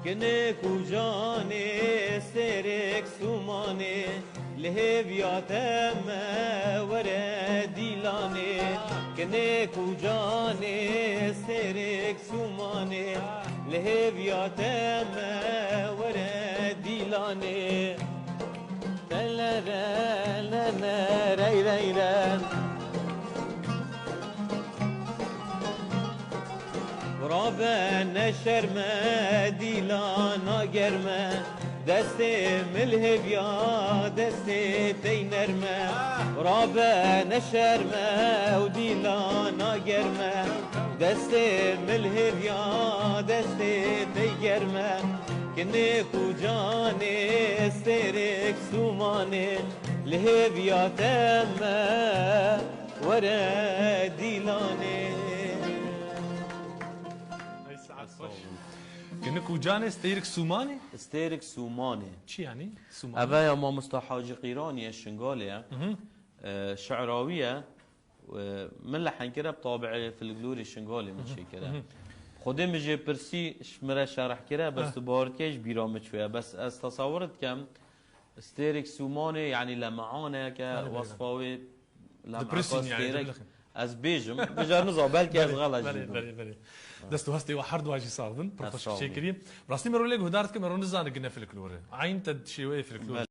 كنك وجاني سيرك سوماني لهبيات ما ورا ديلاني كنك وجاني سيرك سوماني لهبيات ما ورا ديلاني لا لا لا لا ري ري لا رابنا شرمه دیلانا گرمه دست ملهب یا دست تینرمه رابنا شرمه و دیلانا گرمه دست ملهب یا دست تیگرمه کنه کجانه سرک سومانه لهب یا تمه ورا دیلانه كأنك وجاني استيرك سوماني؟ استيرك سوماني شي يعني؟ سوماني أبايا ما مستحاج قيراني الشنغالية شعراوية من لحن كده بطابع في الجلوري الشنغالي من شي كده خودم بجي برسي شمرة شرح كده بس باركيش بيرامج شوية بس استصورت كم استيرك سوماني يعني لمعانة كوصفاوي لمعانة يعني از بیجم بجار نزا بلکه از غلط بله دستو هستی و هر دو هاجی ساردن پروفسور شکری راستی مرو لگ هدارت که مرو نزانه گنه فلکلوره عین تد شیوه فلکلوره